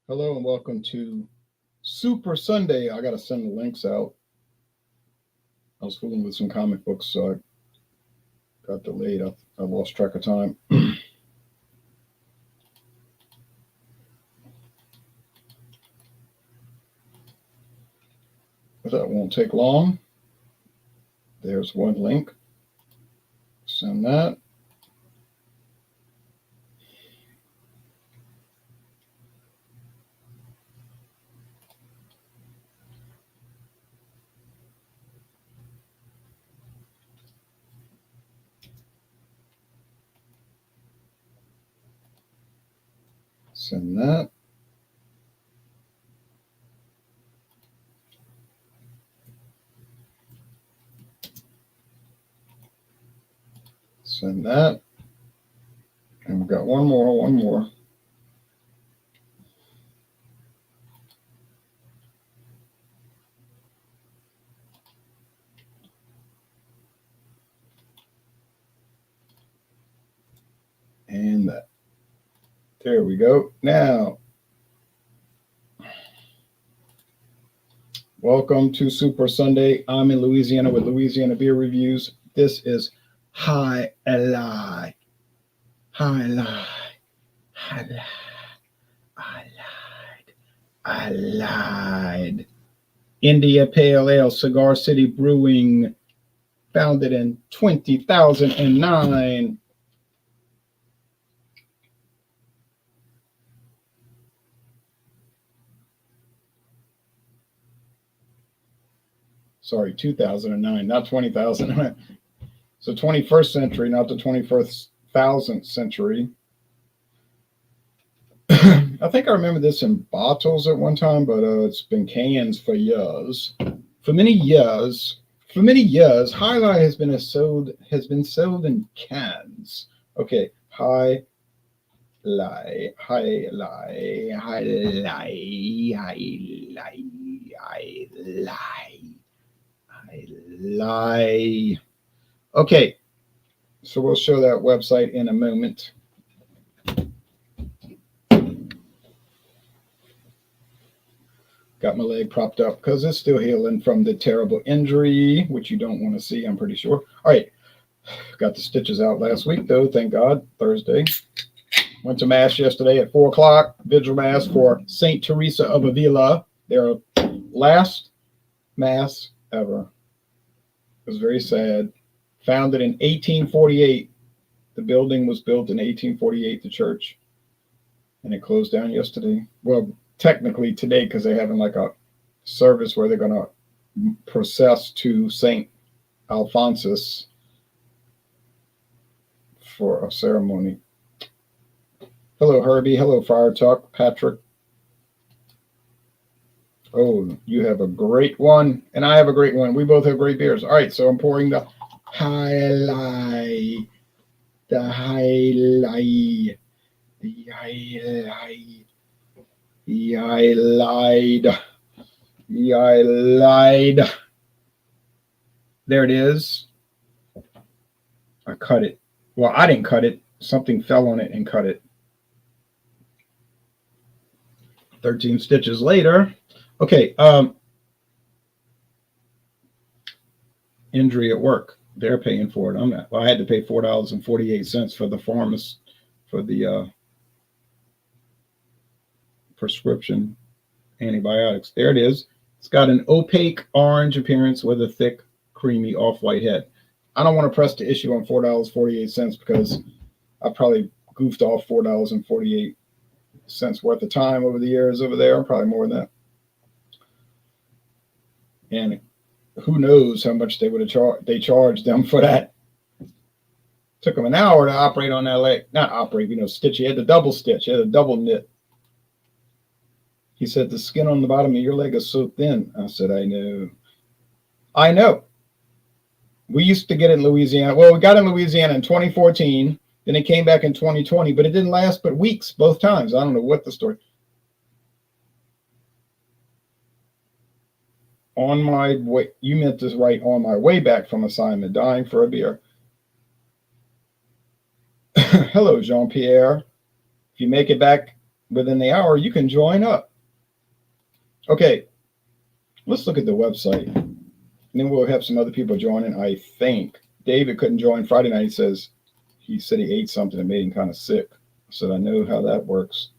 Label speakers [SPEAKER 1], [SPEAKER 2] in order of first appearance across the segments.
[SPEAKER 1] Hello and welcome to Super Sunday. I got to send the links out. I was fooling with some comic books, so I got delayed. I lost track of time. But that won't take long. There's one link. Send that. Send that. Send that. And we've got one more. And that. There we go. Now, welcome to Super Sunday. I'm in Louisiana with Louisiana Beer Reviews. This is High Lie. High Lie. High Lie. I lied. India Pale Ale, Cigar City Brewing, founded in 2009. Sorry, 2009, not 20,000. So 21st century, not the 21,000th century. I think I remember this in bottles at one time, but it's been cans for years. For many years, High Lie has been sold in cans. Okay, High Lie. Okay, so we'll show that website in a moment. Got my leg propped up because it's still healing from the terrible injury, which you don't want to see, I'm pretty sure. All right, got the stitches out last week, though, thank God, Thursday. Went to Mass yesterday at 4 o'clock, Vigil Mass for St. Teresa of Avila, their last Mass ever. It was very sad. Founded in 1848. The building was built in 1848, the church, and it closed down yesterday. Well, technically today, because they're having like a service where they're going to process to St. Alphonsus for a ceremony. Hello, Herbie. Hello, Fire Talk. Patrick. Oh, you have a great one, and I have a great one. We both have great beers. All right, so I'm pouring the High Lie. The High Lie. The High Lie. I lied. I lied. There it is. I cut it. Well, I didn't cut it. Something fell on it and cut it. 13 stitches later. Okay. Injury at work. They're paying for it. I'm not. Well, I had to pay $4.48 for the pharmacist for the prescription antibiotics. There it is. It's got an opaque orange appearance with a thick, creamy off-white head. I don't want to press the issue on $4.48 because I probably goofed off $4.48 worth of time over the years over there, probably more than that. And who knows how much they would have they charged them for that. Took them an hour to operate on that leg. Not operate, stitch. He had the double stitch. He had a double knit. He said, the skin on the bottom of your leg is so thin. I said, I know. I know. We used to get in Louisiana. Well, we got in Louisiana in 2014. Then it came back in 2020, but it didn't last but weeks both times. I don't know what the story. On my way, you meant this right, on my way back from assignment, dying for a beer. Hello, Jean-Pierre. If you make it back within the hour, you can join up. Okay, let's look at the website. And then we'll have some other people joining, I think. David couldn't join Friday night. He said he ate something that made him kind of sick. I said, I know how that works.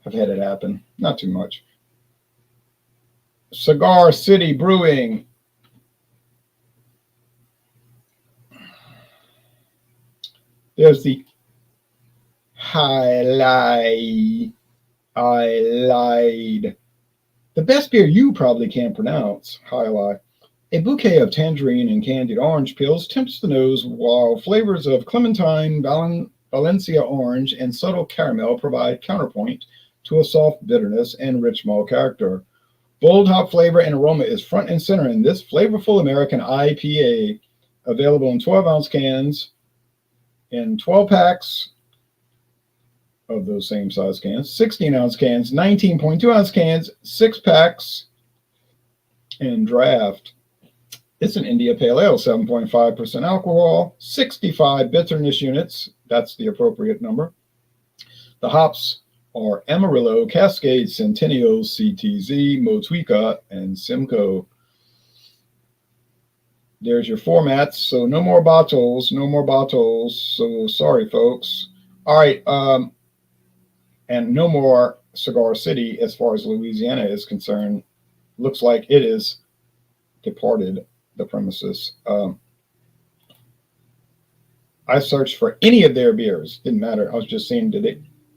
[SPEAKER 1] I've had it happen. Not too much. Cigar City Brewing. There's the highlight. I lied. The best beer you probably can't pronounce. Highlight. A bouquet of tangerine and candied orange peels tempts the nose, while flavors of clementine, Valencia orange, and subtle caramel provide counterpoint to a soft bitterness and rich malt character. Bold hop flavor and aroma is front and center in this flavorful American IPA, available in 12-ounce cans, in 12 packs of those same size cans, 16-ounce cans, 19.2-ounce cans, 6 packs, and draft. It's an India Pale Ale, 7.5% alcohol, 65 bitterness units. That's the appropriate number. The hops are Amarillo, Cascade, Centennial, CTZ, Motueka, and Simcoe. There's your formats. So no more bottles, no more bottles. So sorry, folks. All right. And no more Cigar City as far as Louisiana is concerned. Looks like it is departed the premises. I searched for any of their beers. Didn't matter. I was just seeing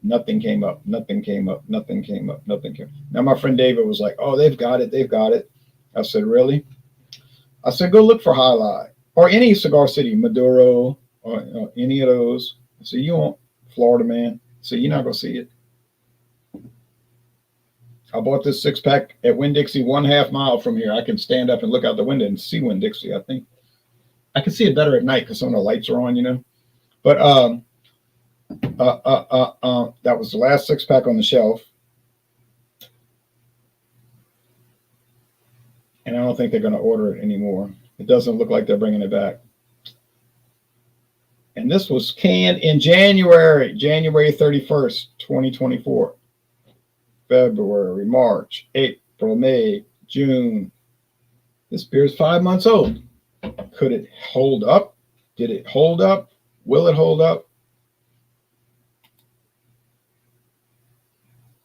[SPEAKER 1] nothing came up. Nothing came up. Nothing came up. Nothing came. Now my friend David was like, "Oh, they've got it. They've got it." I said, "Really?" I said, "Go look for Highlight or any Cigar City, Maduro, or any of those." I said, "You want Florida, man?" So you're not gonna see it. I bought this 6-pack at Winn-Dixie, 1/2 mile from here. I can stand up and look out the window and see Winn-Dixie. I think I can see it better at night because some of the lights are on, you know. But that was the last 6-pack on the shelf, and I don't think they're going to order it anymore. It doesn't look like they're bringing it back. And this was canned in January 31st, 2024. February, March, April, May, June. This beer is 5 months old. Could it hold up? Did it hold up? Will it hold up?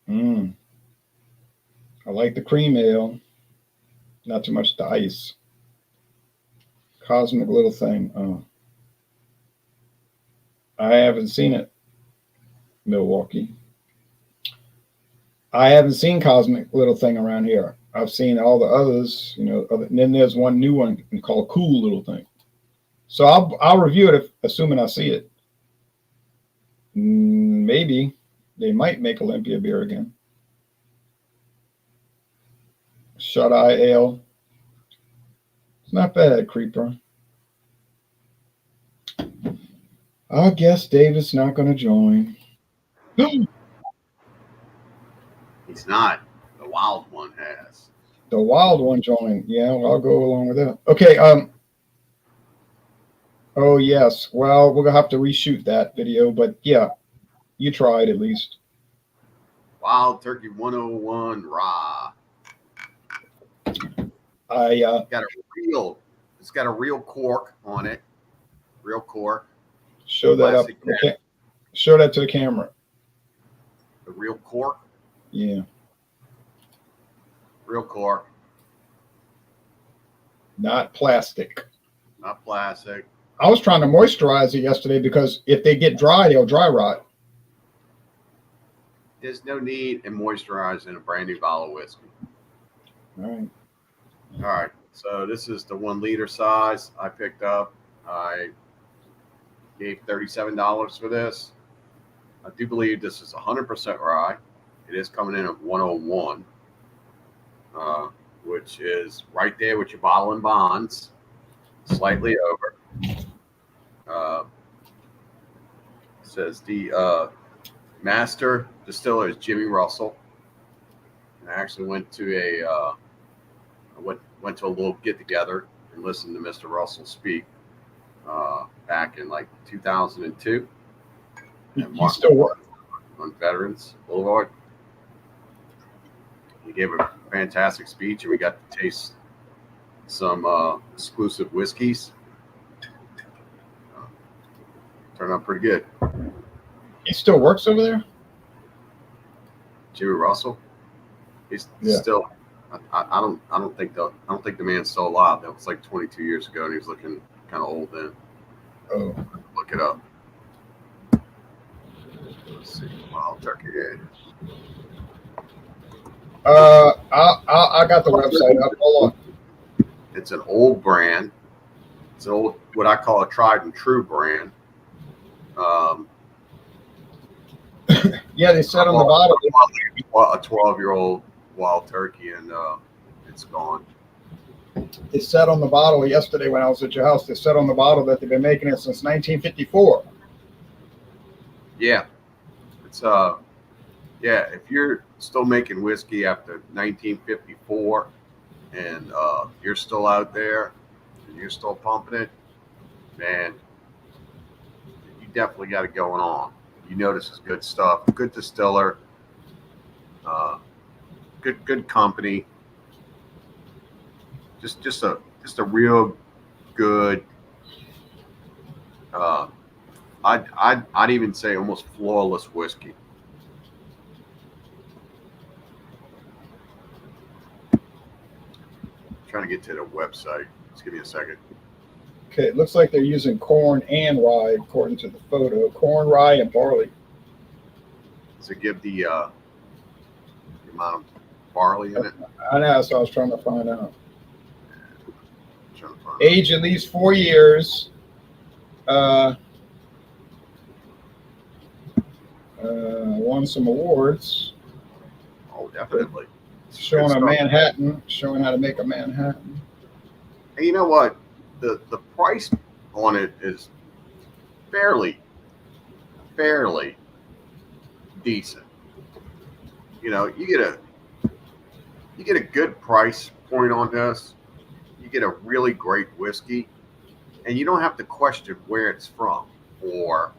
[SPEAKER 1] I like the cream ale. Not too much the ice. Cosmic Little Thing. I haven't seen it. Milwaukee. I haven't seen Cosmic Little Thing around here. I've seen all the others, you know. And then there's one new one called Cool Little Thing. So I'll review it assuming I see it. Maybe they might make Olympia beer again. Shut Eye Ale. It's not bad, Creeper. I guess David's not going to join.
[SPEAKER 2] He's not. The wild one has.
[SPEAKER 1] The wild one joined. Yeah, well, I'll go along with that. Okay. Oh yes. Well, we're gonna have to reshoot that video, but yeah, you tried at least.
[SPEAKER 2] Wild Turkey 101 raw. It's got a real cork on it. Real cork.
[SPEAKER 1] Show that up. Okay. Show that to the camera.
[SPEAKER 2] The real cork.
[SPEAKER 1] Yeah.
[SPEAKER 2] Real cork.
[SPEAKER 1] Not plastic.
[SPEAKER 2] Not plastic.
[SPEAKER 1] I was trying to moisturize it yesterday because if they get dry, they'll dry rot.
[SPEAKER 2] There's no need in moisturizing a brand new bottle of whiskey.
[SPEAKER 1] All
[SPEAKER 2] right. So this is the 1 liter size I picked up. I gave $37 for this. I do believe this is 100% rye. It is coming in at 101, which is right there with your bottle and bonds, slightly over. Says the master distiller is Jimmy Russell. And I actually went to went to a little get together and listened to Mr. Russell speak back in like 2002.
[SPEAKER 1] And Mark still working
[SPEAKER 2] on Veterans Boulevard. He gave a fantastic speech, and we got to taste some exclusive whiskeys. Turned out pretty good.
[SPEAKER 1] He still works over there?
[SPEAKER 2] Jimmy Russell. He's
[SPEAKER 1] Yeah.
[SPEAKER 2] still. I don't think the man's still alive. That was like 22 years ago, and he was looking kind of old then.
[SPEAKER 1] Oh.
[SPEAKER 2] Look it up. Let's see. Wild Turkey.
[SPEAKER 1] I got the website up. Hold on.
[SPEAKER 2] It's an old brand. It's an old, what I call a tried and true brand.
[SPEAKER 1] Yeah, they said on the bottom.
[SPEAKER 2] A 12-year-old wild turkey, and it's gone.
[SPEAKER 1] It said on the bottle yesterday when I was at your house. They said on the bottle that they've been making it since 1954.
[SPEAKER 2] Yeah, it's yeah. If you're still making whiskey after 1954, and you're still out there and you're still pumping it, man, you definitely got it going on. You know this is good stuff. Good distiller. Good company. Just a real good. I'd even say almost flawless whiskey. Trying to get to the website. Just give me a second.
[SPEAKER 1] Okay, it looks like they're using corn and rye according to the photo. Corn, rye, and barley.
[SPEAKER 2] Does it give the amount of barley in it?
[SPEAKER 1] I know, so I was trying to find out. Age at least 4 years. Won some awards.
[SPEAKER 2] Oh, definitely.
[SPEAKER 1] Showing a Manhattan, showing how to make a Manhattan.
[SPEAKER 2] And you know what? The price on it is fairly decent. You know, you get a good price point on this. You get a really great whiskey, and you don't have to question where it's from or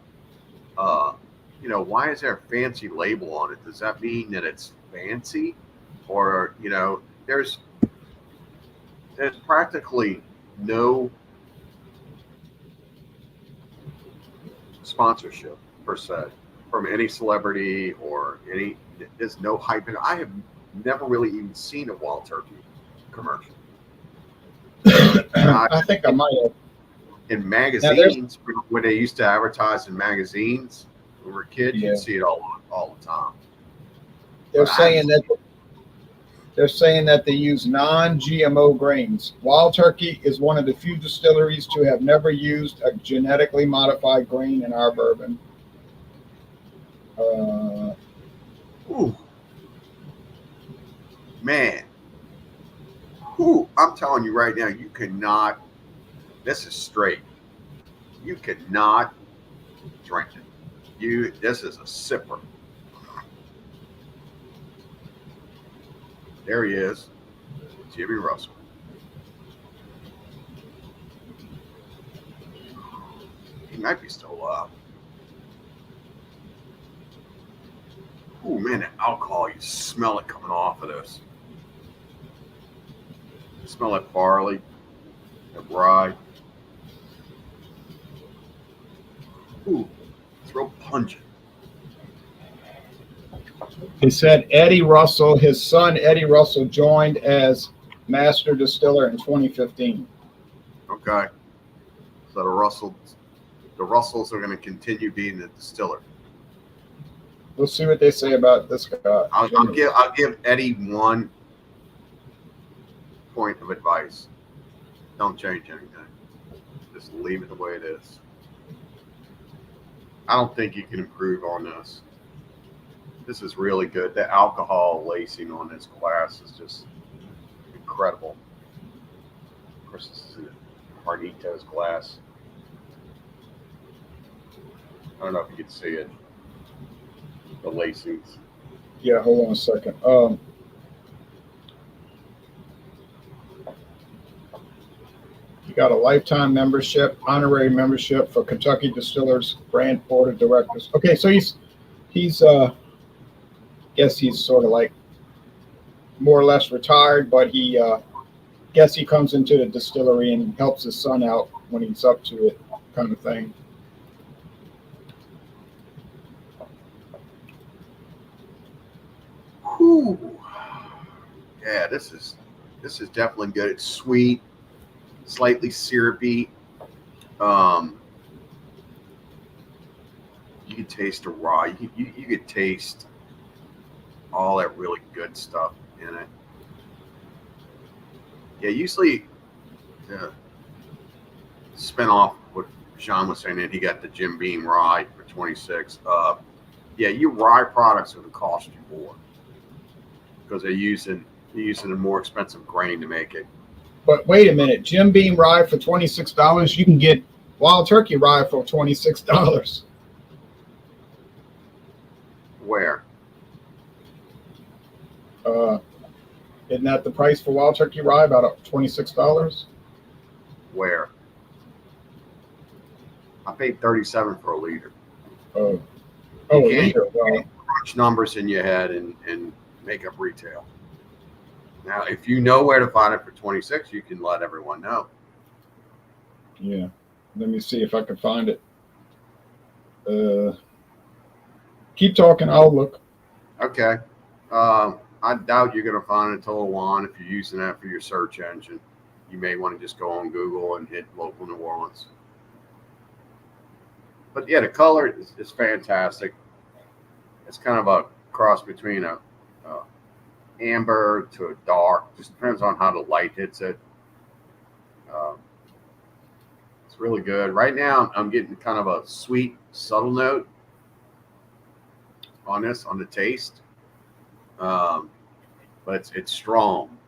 [SPEAKER 2] you know, why is there a fancy label on it? Does that mean that it's fancy? Or, you know, there's practically no sponsorship per se from any celebrity or any. There's no hype in it. I have never really even seen a wild turkey commercial.
[SPEAKER 1] I think I might have.
[SPEAKER 2] In magazines, when they used to advertise in magazines when we were kids,
[SPEAKER 1] Yeah.
[SPEAKER 2] you'd see it all the time.
[SPEAKER 1] They're saying that they use non-GMO grains. Wild Turkey is one of the few distilleries to have never used a genetically modified grain in our bourbon.
[SPEAKER 2] Ooh. Man. Ooh, I'm telling you right now, you cannot. This is straight. You cannot drink it. This is a sipper. There he is, Jimmy Russell. He might be still alive. Oh man, the alcohol, you smell it coming off of this. You smell that barley, that rye. Ooh, it's real pungent.
[SPEAKER 1] He said Eddie Russell, his son Eddie Russell, joined as master distiller in 2015.
[SPEAKER 2] Okay. So the Russells are going to continue being the distiller.
[SPEAKER 1] We'll see what they say about this guy.
[SPEAKER 2] I'll give Eddie one point of advice. Don't change anything. Just leave it the way it is. I don't think you can improve on this. This is really good. The alcohol lacing on this glass is just incredible. Of course, this is a Harnito's glass. I don't know if you can see it. The lacings.
[SPEAKER 1] Yeah, hold on a second. You got a lifetime membership, honorary membership for Kentucky Distillers Brand Board of Directors. Okay, so he's guess he's sort of like more or less retired, but he guess he comes into the distillery and helps his son out when he's up to it, kind of thing.
[SPEAKER 2] Whew. Yeah, this is definitely good. It's sweet, slightly syrupy. You can taste the rye. You could taste all that really good stuff in it. Yeah, usually the spin off what Sean was saying that he got the Jim Beam rye for 26. Yeah, your rye products are going to cost you more because they're using a more expensive grain to make it.
[SPEAKER 1] But wait a minute, Jim Beam rye for $26. You can get Wild Turkey rye for $26.
[SPEAKER 2] Where?
[SPEAKER 1] Isn't that the price for Wild Turkey rye? About $26.
[SPEAKER 2] Where? I paid 37 for a liter.
[SPEAKER 1] Oh,
[SPEAKER 2] You
[SPEAKER 1] a
[SPEAKER 2] can't-
[SPEAKER 1] liter. Well,
[SPEAKER 2] Crunch numbers in your head and make up retail. Now, if you know where to find it for 26, you can let everyone know.
[SPEAKER 1] yeah. Let me see if I can find it. Keep talking. I'll look.
[SPEAKER 2] Okay. I doubt you're going to find a Total Wine if you're using that for your search engine. You may want to just go on Google and hit local New Orleans. But yeah, the color is fantastic. It's kind of a cross between a amber to a dark. Just depends on how the light hits it. It's really good. Right now, I'm getting kind of a sweet, subtle note on the taste. But it's strong.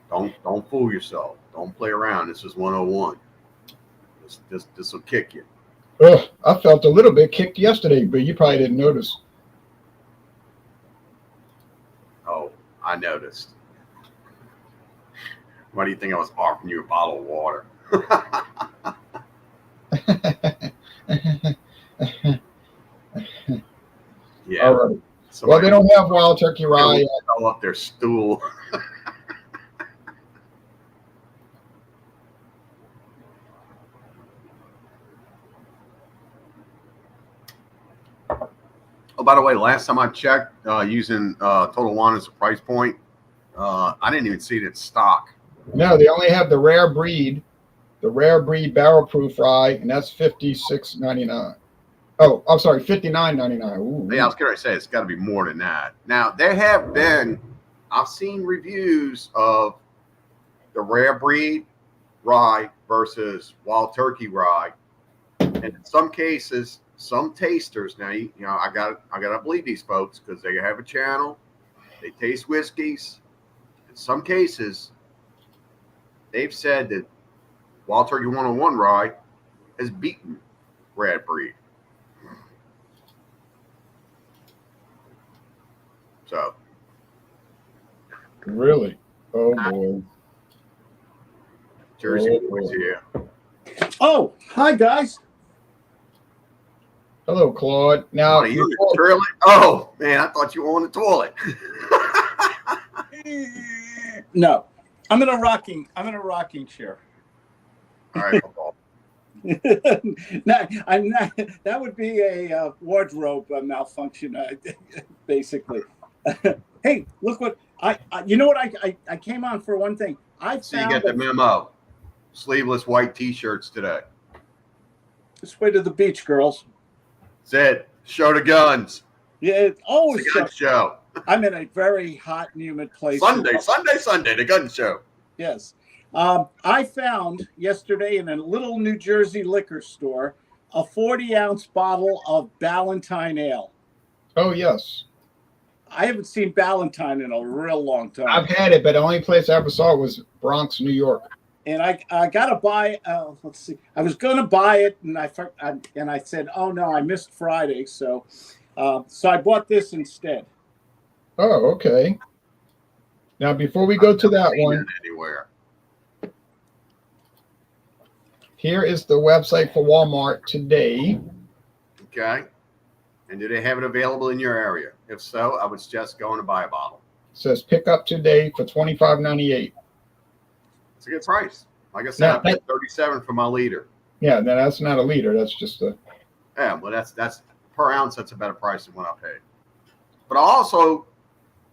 [SPEAKER 2] Don't fool yourself. Don't play around. This is 101. This will kick you.
[SPEAKER 1] Ugh, I felt a little bit kicked yesterday, but you probably didn't notice.
[SPEAKER 2] Oh, I noticed. Why do you think I was offering you a bottle of water? Yeah.
[SPEAKER 1] All right. Well, they don't have Wild Turkey rye.
[SPEAKER 2] Fell off their stool. Oh, by the way, last time I checked, using Total Wine as a price point, I didn't even see it in stock.
[SPEAKER 1] No, they only have the rare breed barrel proof rye, and that's $56.99. Oh, I'm sorry, $59.99.
[SPEAKER 2] Yeah, I was going to say it's got to be more than that. Now I've seen reviews of the rare breed rye versus Wild Turkey rye, and in some cases, some tasters. Now, I gotta believe these folks because they have a channel. They taste whiskeys. In some cases, they've said that Wild Turkey 101 rye has beaten rare breed. So,
[SPEAKER 1] Really? Oh boy.
[SPEAKER 2] Jersey boys here.
[SPEAKER 3] Oh, hi guys.
[SPEAKER 1] Hello, Claude. Now,
[SPEAKER 2] What, are you in the toilet? Oh man, I thought you were on the toilet.
[SPEAKER 3] No, I'm in a rocking chair.
[SPEAKER 2] All right, football.
[SPEAKER 3] I'm not. That would be a wardrobe malfunction, basically. Hey, look what you know what I came on for one thing.
[SPEAKER 2] So you get the memo. Sleeveless white T-shirts today.
[SPEAKER 3] This way to the beach, girls.
[SPEAKER 2] Said, show the guns.
[SPEAKER 3] Yeah, it's always
[SPEAKER 2] It's the gun show.
[SPEAKER 3] I'm in a very hot and humid place.
[SPEAKER 2] Sunday, the gun show.
[SPEAKER 3] Yes. I found yesterday in a little New Jersey liquor store a 40-ounce bottle of Ballantine Ale.
[SPEAKER 1] Oh, yes.
[SPEAKER 3] I haven't seen Ballantine in a real long time.
[SPEAKER 1] I've had it, but the only place I ever saw it was Bronx, New York.
[SPEAKER 3] And I got to buy. Let's see. I was going to buy it, and I said, "Oh no, I missed Friday." So I bought this instead.
[SPEAKER 1] Oh, okay. Now, before we go to that one,
[SPEAKER 2] anywhere.
[SPEAKER 1] here is the website for Walmart today.
[SPEAKER 2] Okay. And do they have it available in your area? If so, I would suggest going to buy a bottle.
[SPEAKER 1] says pick up today for $25.98.
[SPEAKER 2] It's a good price. Like I said,
[SPEAKER 1] Now,
[SPEAKER 2] I paid $37 for my liter.
[SPEAKER 1] Yeah, now that's not a liter. That's just a.
[SPEAKER 2] Yeah, but that's per ounce. That's a better price than what I paid. But I also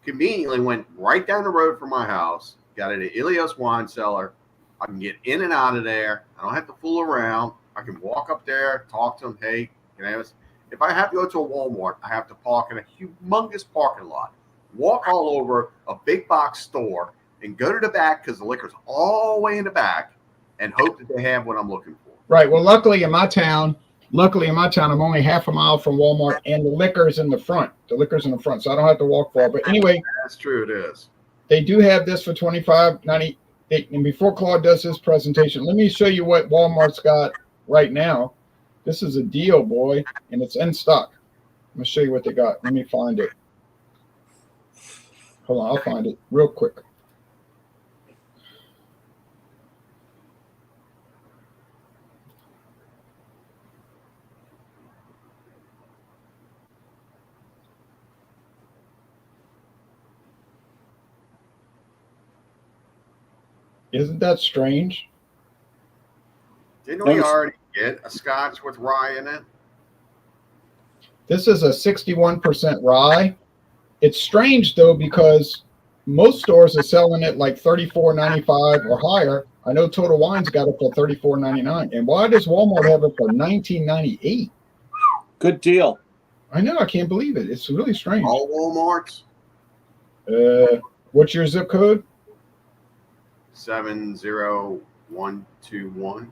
[SPEAKER 2] conveniently went right down the road from my house, got it at Ilios Wine Cellar. I can get in and out of there. I don't have to fool around. I can walk up there, talk to them. Hey, can I have this? If I have to go to a Walmart, I have to park in a humongous parking lot, walk all over a big box store, and go to the back because the liquor's all the way in the back, and hope that they have what I'm looking for.
[SPEAKER 1] Right. Well, luckily in my town, I'm only half a mile from Walmart, and the liquor's in the front. So I don't have to walk far. But anyway,
[SPEAKER 2] That's true. It is.
[SPEAKER 1] they do have this for $25.98. And before Claude does his presentation, let me show you what Walmart's got right now. This is a deal, boy, and it's in stock. I'm gonna show you what they got. Let me find it. Hold on, I'll find it real quick. Isn't that strange?
[SPEAKER 2] Didn't we already get a scotch with rye in it?
[SPEAKER 1] This is a 61% rye. It's strange though because most stores are selling it like $34.95 or higher. I know Total Wine's got it for $34.99. And why does Walmart have it for $19.98?
[SPEAKER 3] Good deal.
[SPEAKER 1] I know, I can't believe it. It's really strange.
[SPEAKER 2] All Walmarts?
[SPEAKER 1] What's your zip code?
[SPEAKER 2] 70121.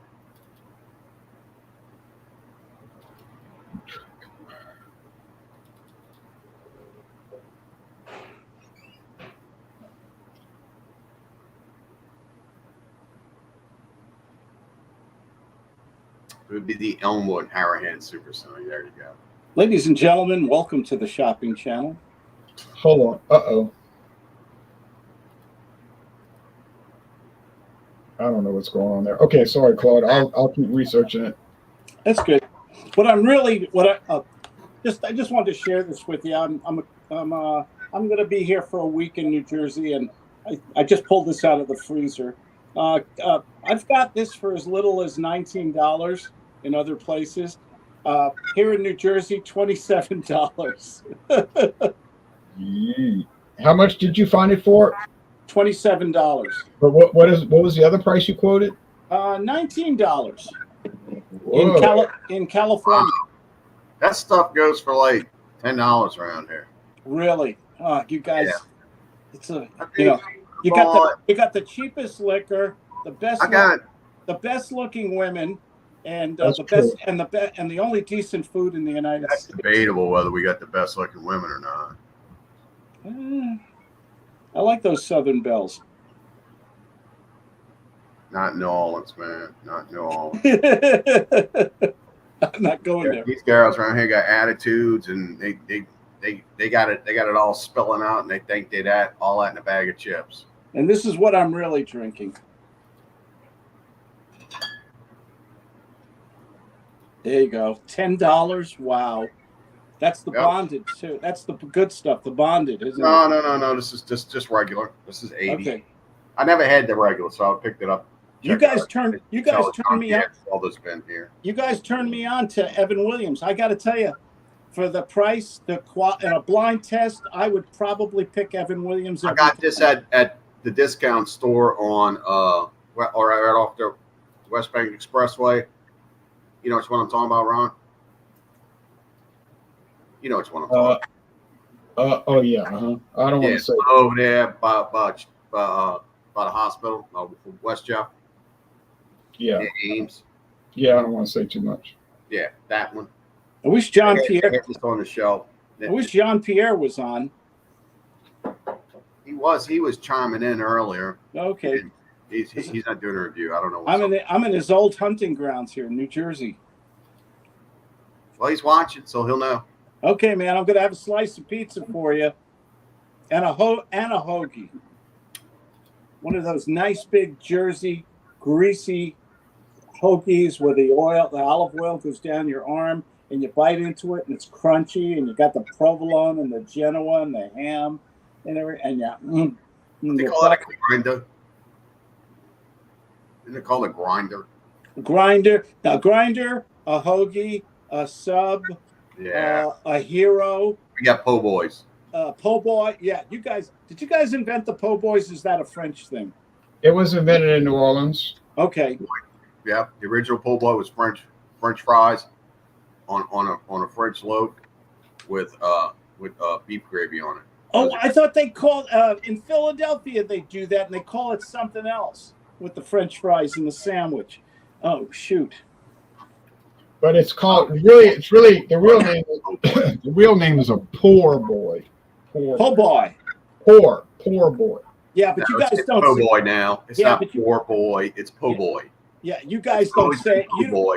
[SPEAKER 2] It would be the Elmwood Harahan Supercenter. There you go.
[SPEAKER 3] Ladies and gentlemen, welcome to the shopping channel.
[SPEAKER 1] Hold on. Uh-oh. I don't know what's going on there. Okay, sorry, Claude. I'll keep researching it.
[SPEAKER 3] That's good. I just wanted to share this with you. I'm going to be here for a week in New Jersey, and I just pulled this out of the freezer. I've got this for as little as $19 in other places. Here in New Jersey, $27.
[SPEAKER 1] How much did you find it for?
[SPEAKER 3] $27.
[SPEAKER 1] But what was the other price you quoted?
[SPEAKER 3] $19 in California.
[SPEAKER 2] That stuff goes for like $10 around here.
[SPEAKER 3] Really? You guys,
[SPEAKER 2] Yeah.
[SPEAKER 3] It's a you got the cheapest liquor, the best looking women, and the only decent food in the United States.
[SPEAKER 2] That's debatable whether we got the best looking women or not.
[SPEAKER 3] I like those Southern Belles.
[SPEAKER 2] Not New Orleans, man. Not New Orleans.
[SPEAKER 3] I'm not going there.
[SPEAKER 2] These girls around here got attitudes, and they got it all spilling out, and they think they're all that in a bag of chips.
[SPEAKER 3] And this is what I'm really drinking. There you go. $10. Wow. That's the bonded too. That's the good stuff. The bonded, isn't it?
[SPEAKER 2] No. This is just regular. This is 80. Okay. I never had the regular, so I picked it up.
[SPEAKER 3] You guys turned me on.
[SPEAKER 2] All this been here.
[SPEAKER 3] You guys turned me on to Evan Williams. I got to tell you, for the price, in a blind test, I would probably pick Evan Williams.
[SPEAKER 2] I got this at the discount store on right off the West Bank Expressway. You know which one I'm talking about, Ron? You know which one I'm talking about.
[SPEAKER 1] Oh yeah. Uh-huh. I don't want to say
[SPEAKER 2] over there by the hospital, West Jeff.
[SPEAKER 1] Yeah.
[SPEAKER 2] Ames.
[SPEAKER 1] Yeah, I don't want to say too much.
[SPEAKER 2] Yeah, that one.
[SPEAKER 3] I wish John Pierre
[SPEAKER 2] was on the show.
[SPEAKER 3] I wish Jean Pierre was on.
[SPEAKER 2] He was chiming in earlier.
[SPEAKER 3] Okay.
[SPEAKER 2] He's not doing a review. I don't know.
[SPEAKER 3] I'm in his old hunting grounds here in New Jersey.
[SPEAKER 2] Well, he's watching, so he'll know.
[SPEAKER 3] Okay, man. I'm gonna have a slice of pizza for you, and a hoagie. One of those nice big Jersey greasy hoagies where the olive oil goes down your arm, and you bite into it, and it's crunchy, and you got the provolone and the Genoa and the ham. and yeah.
[SPEAKER 2] They call it a grinder. Isn't it called a grinder?
[SPEAKER 3] Grinder, now grinder, a hoagie, a sub,
[SPEAKER 2] Yeah.
[SPEAKER 3] a hero,
[SPEAKER 2] We got po' boys.
[SPEAKER 3] po' boy. Yeah, did you guys invent the po' boys? Is that a French thing?
[SPEAKER 1] It was invented in New Orleans.
[SPEAKER 3] Okay.
[SPEAKER 2] Yeah. The original po' boy was French fries on a French loaf with beef gravy on it.
[SPEAKER 3] Oh, I thought they called in Philadelphia they do that and they call it something else with the French fries and the sandwich. Oh shoot.
[SPEAKER 1] But it's called it's really the real name. The real name is a poor boy.
[SPEAKER 3] Po' boy.
[SPEAKER 1] Poor boy.
[SPEAKER 3] Yeah, but you guys
[SPEAKER 2] it's
[SPEAKER 3] don't
[SPEAKER 2] po'
[SPEAKER 3] say,
[SPEAKER 2] boy now. It's
[SPEAKER 3] Yeah,
[SPEAKER 2] not
[SPEAKER 3] but you-
[SPEAKER 2] poor boy. It's po' boy.
[SPEAKER 3] yeah, you guys
[SPEAKER 2] It's
[SPEAKER 3] don't
[SPEAKER 2] always
[SPEAKER 3] say
[SPEAKER 2] been po' boy.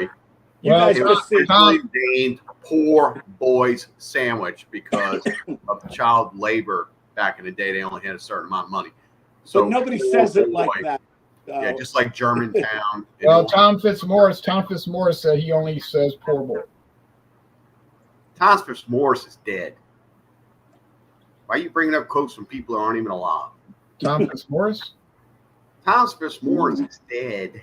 [SPEAKER 3] you
[SPEAKER 1] Well,
[SPEAKER 3] guys
[SPEAKER 2] It was
[SPEAKER 3] just say
[SPEAKER 2] originally named Poor Boys Sandwich because of child labor back in the day. They only had a certain amount of money. So
[SPEAKER 3] but nobody
[SPEAKER 2] poor
[SPEAKER 3] says it
[SPEAKER 2] boy.
[SPEAKER 3] like that.
[SPEAKER 2] Yeah, just like Germantown.
[SPEAKER 1] Well, Tom Fitzmaurice said he only says poor boy.
[SPEAKER 2] Tom Fitzmaurice is dead. Why are you bringing up quotes from people who aren't even alive?
[SPEAKER 1] Tom Fitzmaurice?
[SPEAKER 2] Tom Fitzmaurice is dead.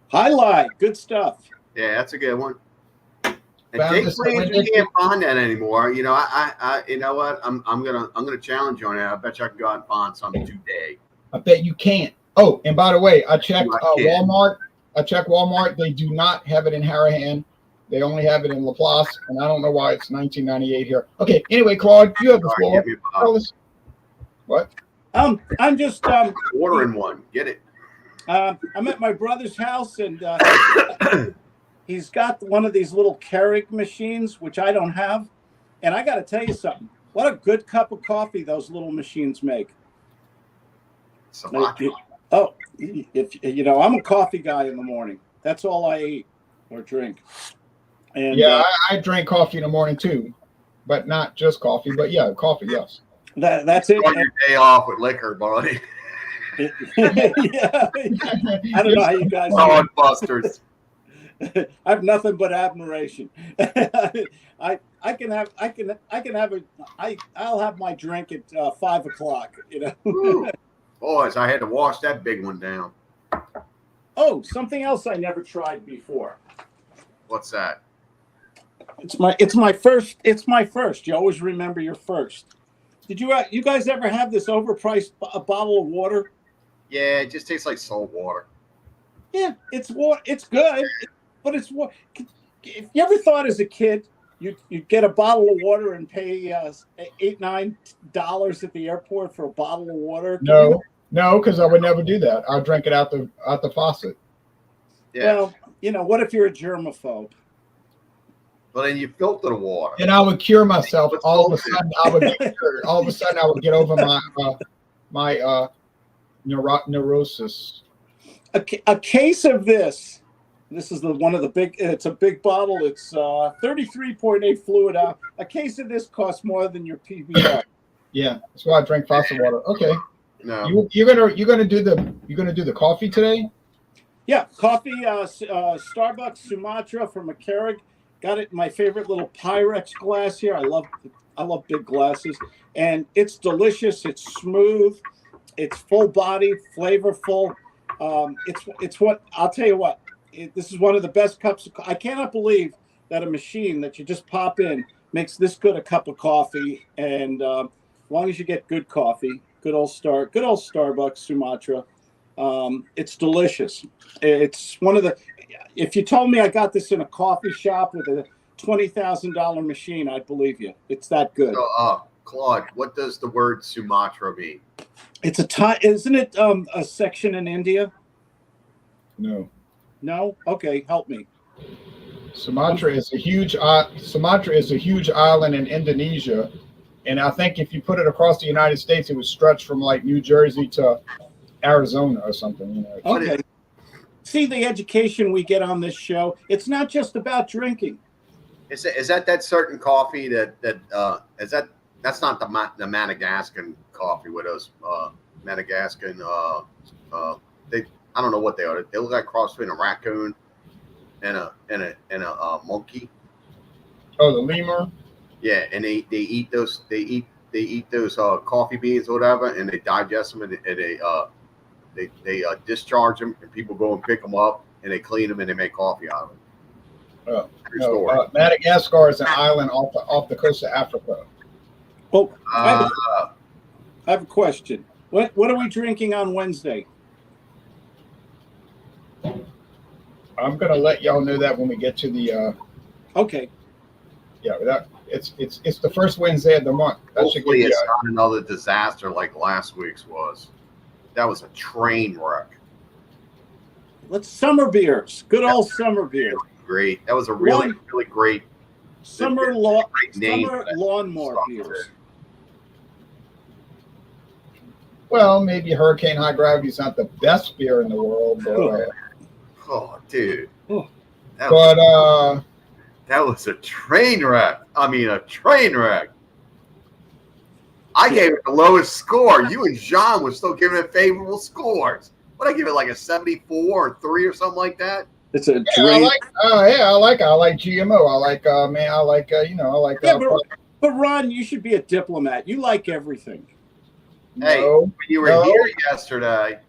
[SPEAKER 3] Highlight, good stuff.
[SPEAKER 2] Yeah, that's a good one. And
[SPEAKER 1] Found
[SPEAKER 2] Jake
[SPEAKER 1] this
[SPEAKER 2] Plans,
[SPEAKER 1] one.
[SPEAKER 2] you can't find that anymore. You know, I you know what? I'm gonna challenge you on that. I bet you I can go out and find something today.
[SPEAKER 1] I bet you can't. Oh, and by the way, I checked
[SPEAKER 2] I can.
[SPEAKER 1] Walmart. They do not have it in Harahan. They only have it in Laplace, and I don't know why it's 1998 here. Okay, anyway, Claude, you have the
[SPEAKER 2] All right,
[SPEAKER 1] floor.
[SPEAKER 2] give me a
[SPEAKER 1] Tell
[SPEAKER 2] bottle.
[SPEAKER 1] us. What?
[SPEAKER 3] I'm just
[SPEAKER 2] Ordering one. Get it.
[SPEAKER 3] I'm at my brother's house and he's got one of these little Keurig machines, which I don't have. And I got to tell you something. What a good cup of coffee those little machines make.
[SPEAKER 2] Sriracha.
[SPEAKER 3] Oh, if you know, I'm a coffee guy in the morning. That's all I eat or drink. And
[SPEAKER 1] Yeah, I drink coffee in the morning too, but not just coffee. But yeah, coffee, yes.
[SPEAKER 3] that's it.
[SPEAKER 2] Start your day off with liquor, buddy.
[SPEAKER 3] Yeah. I don't know how you guys do it.
[SPEAKER 2] Busters.
[SPEAKER 3] I have nothing but admiration. I'll have my drink at 5 o'clock. You know.
[SPEAKER 2] Woo. Boys, I had to wash that big one down.
[SPEAKER 3] Oh, something else I never tried before.
[SPEAKER 2] What's that?
[SPEAKER 3] It's my first. It's my first. You always remember your first. Did you guys ever have this overpriced a bottle of water?
[SPEAKER 2] Yeah, it just tastes like salt water.
[SPEAKER 3] Yeah, it's water. It's good, but it's what. If you ever thought as a kid you'd get a bottle of water and pay $8-9 at the airport for a bottle of water?
[SPEAKER 1] No, because I would never do that. I'll drink it out the faucet.
[SPEAKER 2] Yeah.
[SPEAKER 3] Well, you know, what if you're a germaphobe?
[SPEAKER 2] Well, then you filter the water.
[SPEAKER 1] And I would cure myself.
[SPEAKER 2] What's
[SPEAKER 1] All of a
[SPEAKER 2] filtered?
[SPEAKER 1] sudden, I would get cured. All of a sudden, I would get over my neurosis.
[SPEAKER 3] A case of this. This is one of the big. It's a big bottle. It's 33.8 fluid out. A case of this costs more than your PBR.
[SPEAKER 1] Yeah, that's why I drink faucet water. Okay,
[SPEAKER 2] No.
[SPEAKER 1] you're gonna do the coffee today.
[SPEAKER 3] Yeah, coffee. Starbucks Sumatra from a Keurig. Got it in my favorite little Pyrex glass here. I love big glasses, and it's delicious. It's smooth. It's full body, flavorful. It's what I'll tell you what. This is one of the best cups. I cannot believe that a machine that you just pop in makes this good a cup of coffee. And as long as you get good coffee, good old Starbucks Sumatra, it's delicious. It's one of the. If you told me I got this in a coffee shop with a $20,000 machine, I'd believe you. It's that good.
[SPEAKER 2] So, Claude, what does the word Sumatra mean?
[SPEAKER 3] It's isn't it a section in India?
[SPEAKER 1] No,
[SPEAKER 3] No? Okay, help me.
[SPEAKER 1] Sumatra is a huge island in Indonesia, and I think if you put it across the United States, it would stretch from like New Jersey to Arizona or something. You know.
[SPEAKER 3] Okay. See the education we get on this show. It's not just about drinking.
[SPEAKER 2] Is that certain coffee that's not the Madagascan coffee with those Madagascan I don't know what they are. They look like a cross between a raccoon and a monkey.
[SPEAKER 1] Oh, the lemur.
[SPEAKER 2] Yeah, and they eat eat those coffee beans or whatever, and they digest them, and they discharge them, and people go and pick them up, and they clean them, and they make coffee out of them. True story.
[SPEAKER 1] Madagascar is an island off the coast of Africa.
[SPEAKER 3] Oh, I have a question. What are we drinking on Wednesday?
[SPEAKER 1] I'm gonna let y'all know that when we get to the.
[SPEAKER 3] Okay.
[SPEAKER 1] Yeah, it's the first Wednesday of the month. That should give
[SPEAKER 2] Hopefully,
[SPEAKER 1] you
[SPEAKER 2] it's not another disaster like last week's was. That was a train wreck.
[SPEAKER 3] Let's summer beers. Good old summer beer.
[SPEAKER 2] Great. That was a really great
[SPEAKER 3] Summer
[SPEAKER 2] name
[SPEAKER 3] lawnmower beers.
[SPEAKER 1] Well, maybe Hurricane High Gravity is not the best beer in the world, but
[SPEAKER 2] oh, dude.
[SPEAKER 3] Oh.
[SPEAKER 2] That was a train wreck. I mean, a train wreck. I gave it the lowest score. You and Jean were still giving it favorable scores. What, I give it like a 74 or 3 or something like that?
[SPEAKER 3] It's a
[SPEAKER 1] I like GMO. I like
[SPEAKER 3] but Ron, you should be a diplomat. You like everything.
[SPEAKER 2] Hey, when you were here yesterday,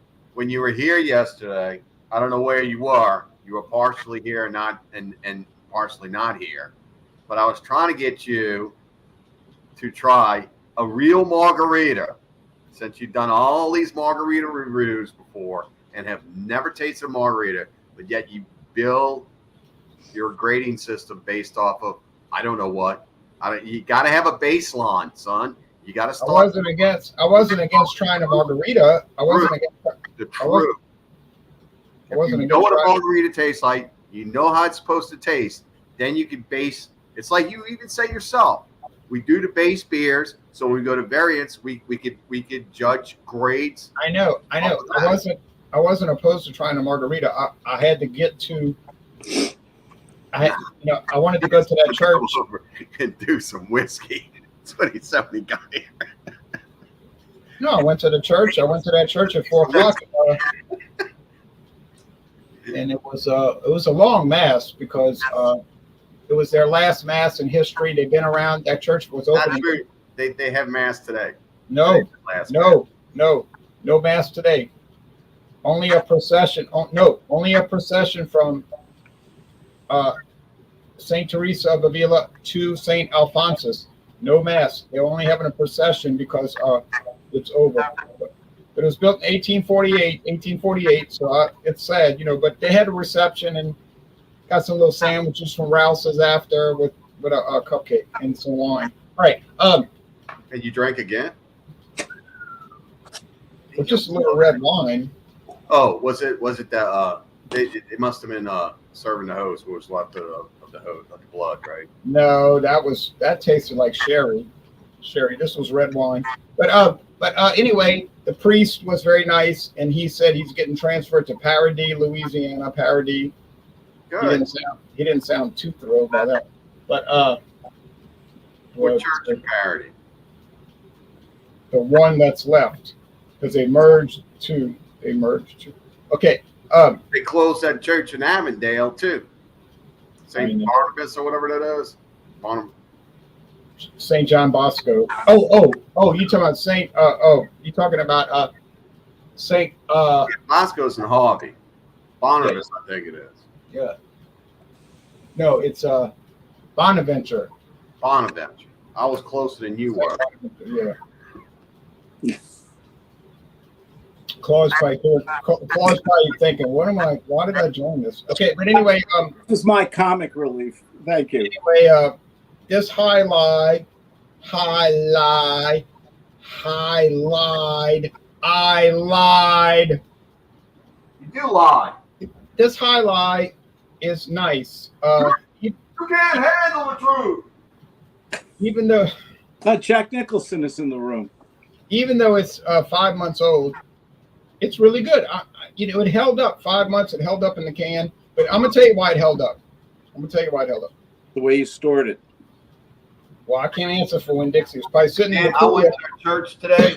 [SPEAKER 2] I don't know where you were. You were partially here and partially not here. But I was trying to get you to try a real margarita, since you've done all these margarita reviews before and have never tasted a margarita, but yet you build your grading system based off of I don't know what. You got to have a baseline, son. You got to start.
[SPEAKER 1] I wasn't against trying a margarita. I wasn't against
[SPEAKER 2] the truth. You know what a margarita tastes like. You know how it's supposed to taste. Then you can base. It's like you even say yourself. We do the base beers, so when we go to variants, we could judge grades.
[SPEAKER 1] I know. I wasn't opposed to trying a margarita. I had to get to. I wanted to go to that church
[SPEAKER 2] and do some whiskey. That's what he said when he got here.
[SPEAKER 1] No, I went to the church. I went to that church at 4:00, and it was a long mass because it was their last mass in history. They've been around. That church was open.
[SPEAKER 2] They have mass today.
[SPEAKER 1] No mass today. Only a procession. Only a procession from St. Teresa of Avila to St. Alphonsus. No mass. They're only having a procession because it's over. But it was built in 1848. So it's sad, But they had a reception and got some little sandwiches from Rouse's after with a cupcake and some wine. All right.
[SPEAKER 2] And you drank again?
[SPEAKER 1] With just a little red wine.
[SPEAKER 2] Oh, was it that it must have been serving the hose what was left of the hose, of the blood, right?
[SPEAKER 1] No, that tasted like sherry. This was red wine. But anyway, the priest was very nice, and he said he's getting transferred to Paradis, Louisiana. Paradis.
[SPEAKER 2] Good.
[SPEAKER 1] He didn't sound too thrilled by that. But
[SPEAKER 2] what church in Paradis?
[SPEAKER 1] The one that's left, because they merged two. Okay.
[SPEAKER 2] They closed that church in Avondale too. St. Barnabas or whatever that is.
[SPEAKER 1] St. John Bosco. Oh, you talking about Saint? You talking about Saint?
[SPEAKER 2] Bosco's in Harvey. Barnabas, yeah. I think it is.
[SPEAKER 1] Yeah. No, it's Bonaventure.
[SPEAKER 2] Bonaventure. I was closer than you were.
[SPEAKER 1] Yeah. Claude's probably thinking, why did I join this? Okay, but anyway,
[SPEAKER 3] this is my comic relief. Thank you.
[SPEAKER 1] Anyway, this I lied.
[SPEAKER 2] You do lie.
[SPEAKER 1] This highlight is nice.
[SPEAKER 2] You can't handle the truth.
[SPEAKER 1] Even though
[SPEAKER 3] Jack Nicholson is in the room.
[SPEAKER 1] Even though it's 5 months old, it's really good. It held up 5 months. It held up in the can. But I'm gonna tell you why it held up.
[SPEAKER 3] The way you stored it.
[SPEAKER 1] Well, I can't answer for when Dixie was probably sitting in the
[SPEAKER 2] I went to church today.